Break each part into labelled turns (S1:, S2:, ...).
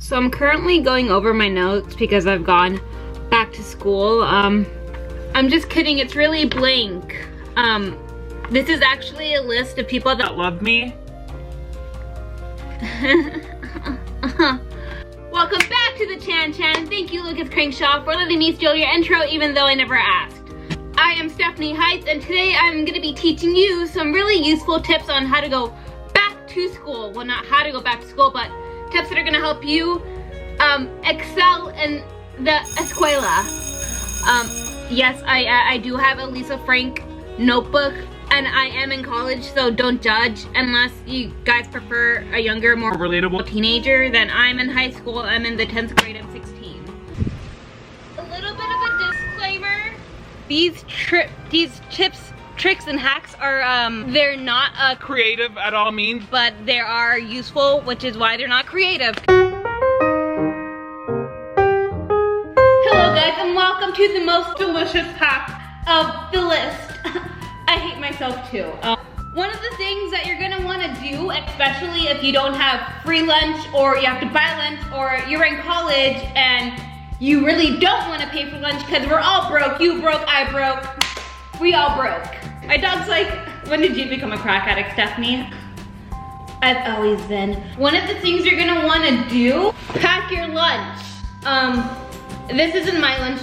S1: So I'm currently going over my notes because I've gone back to school. I'm just kidding, it's really blank. This is actually a list of people that love me. Welcome back to the Chan. Thank you, Lucas Crankshaw, for letting me steal your intro even though I never asked. I am Stephanie Heights, and today I'm gonna be teaching you some really useful tips on how to go back to school. Well, not how to go back to school, but tips that are gonna help you excel in the escuela. Yes, I do have a Lisa Frank notebook, and I am in college, so don't judge unless you guys prefer a younger, more relatable teenager. Then I'm in high school, I'm in the 10th grade, I'm 16. A little bit of a disclaimer. These tips, tricks, and hacks are, they're not creative at all means, but they are useful, which is why they're not creative. Hello guys, and welcome to the most delicious hack of the list. I hate myself too. One of the things that you're gonna wanna do, especially if you don't have free lunch or you have to buy lunch or you're in college and you really don't wanna pay for lunch because we're all broke. You broke, I broke, we all broke. My dog's like, when did you become a crack addict, Stephanie? I've always been. One of the things you're gonna wanna do, pack your lunch. This isn't my lunch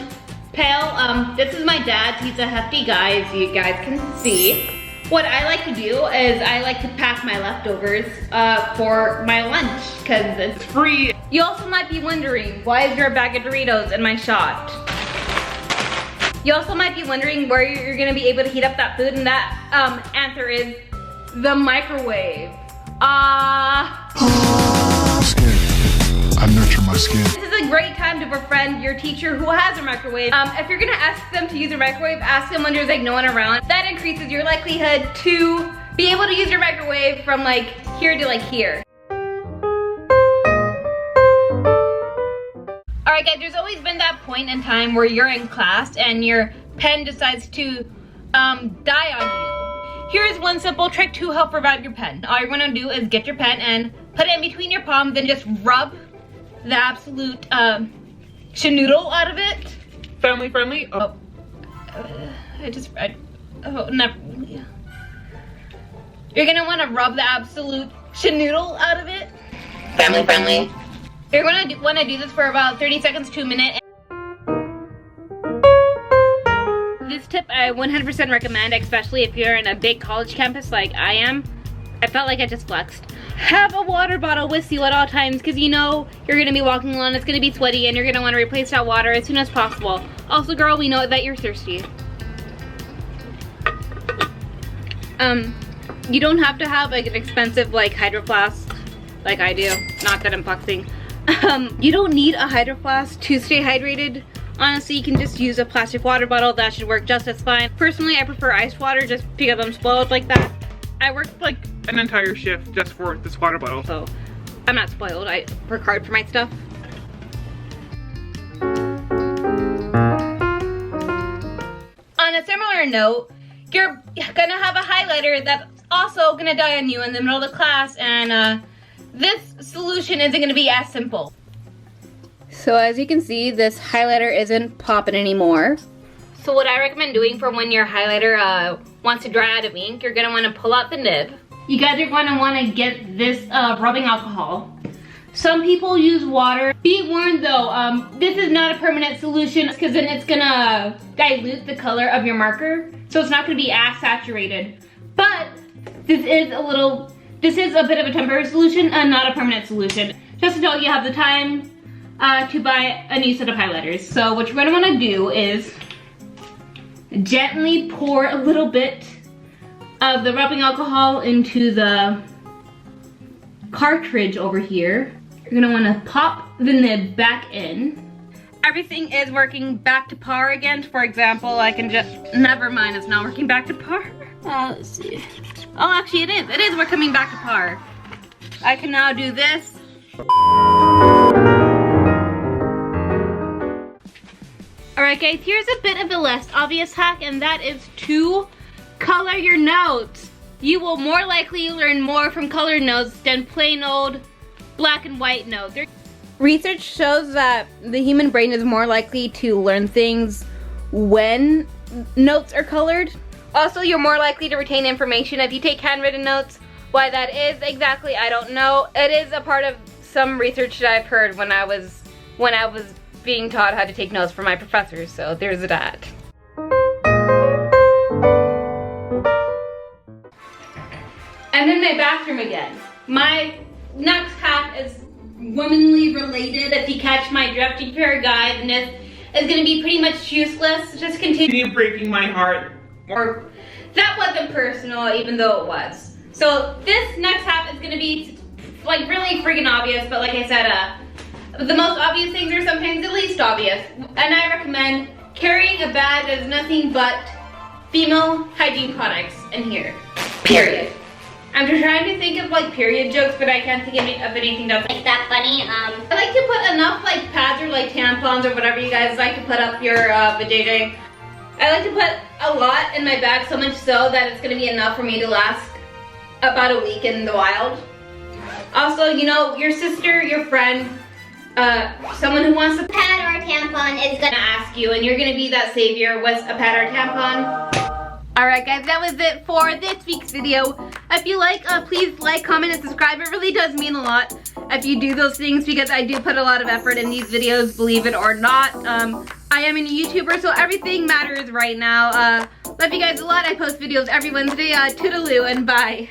S1: pail. This is my dad's. He's a hefty guy, as you guys can see. What I like to do is I like to pack my leftovers for my lunch because it's free. You also might be wondering, why is there a bag of Doritos in my shot? You also might be wondering where you're gonna be able to heat up that food, and that answer is the microwave.
S2: I nurture my skin.
S1: This is a great time to befriend your teacher who has a microwave. If you're gonna ask them to use a microwave, ask them when there's like no one around. That increases your likelihood to be able to use your microwave from like here to like here. Alright guys, there's always been that point in time where you're in class and your pen decides to die on you. Here's one simple trick to help revive your pen. All you're gonna do is get your pen and put it in between your palms, then just rub the absolute schnoodle out of it. Family friendly. Oh, never. You're gonna want to rub the absolute schnoodle out of it. Family friendly. You're gonna want to do this for about 30 seconds to a minute. This tip I 100% recommend, especially if you're in a big college campus like I am. I felt like I just flexed. Have a water bottle with you at all times because you know you're gonna be walking along, it's gonna be sweaty, and you're gonna want to replace that water as soon as possible. Also, girl, we know that you're thirsty. You don't have to have like an expensive like hydro flask like I do. Not that I'm flexing. You don't need a hydro flask to stay hydrated. Honestly, you can just use a plastic water bottle. That should work just as fine. Personally, I prefer ice water just because I'm spoiled like that. I worked like an entire shift just for this water bottle, so I'm not spoiled. I work hard for my stuff. On a similar note, you're gonna have a highlighter that's also gonna die on you in the middle of the class, and this solution isn't gonna be as simple. So as you can see, this highlighter isn't popping anymore. So what I recommend doing for when your highlighter wants to dry out of ink, you're gonna wanna pull out the nib. You guys are gonna wanna get this rubbing alcohol. Some people use water. Be warned though, this is not a permanent solution because then it's gonna dilute the color of your marker. So it's not gonna be as saturated. But this is a bit of a temporary solution and not a permanent solution. Just until you have the time to buy a new set of highlighters. So what you're gonna wanna do is gently pour a little bit of the rubbing alcohol into the cartridge over here. You're gonna wanna pop the nib back in. Everything is working back to par again. For example, I can just, never mind, it's not working back to par. Let's see. Oh, actually it is. It is, we're coming back to par. I can now do this. Alright guys, here's a bit of a less obvious hack, and that is to color your notes. You will more likely learn more from colored notes than plain old black and white notes. Research shows that the human brain is more likely to learn things when notes are colored. Also, you're more likely to retain information if you take handwritten notes. Why that is exactly, I don't know. It is a part of some research that I've heard when I was being taught how to take notes from my professors, so there's that. I'm in my bathroom again. My next hack is womanly related. If you catch my drift, if you're a guy, then this is gonna be pretty much useless. Just continue breaking my heart. Or that wasn't personal, even though it was. So this next hack is gonna be like really freaking obvious, but like I said, the most obvious things are sometimes the least obvious. And I recommend carrying a bag that is nothing but female hygiene products in here. Period. I'm just trying to think of like period jokes, but I can't think of anything that's like that funny. I like to put enough like pads or like tampons or whatever you guys like to put up your vajayjay. I like to put a lot in my bag, so much so that it's gonna be enough for me to last about a week in the wild. Also, you know, your sister, your friend, someone who wants a pad or a tampon is gonna ask you, and you're gonna be that savior with a pad or a tampon. Alright guys, that was it for this week's video. If you like, please like, comment, and subscribe. It really does mean a lot if you do those things, because I do put a lot of effort in these videos, believe it or not. I am a YouTuber, so everything matters right now. Love you guys a lot. I post videos every Wednesday. Toodaloo and bye.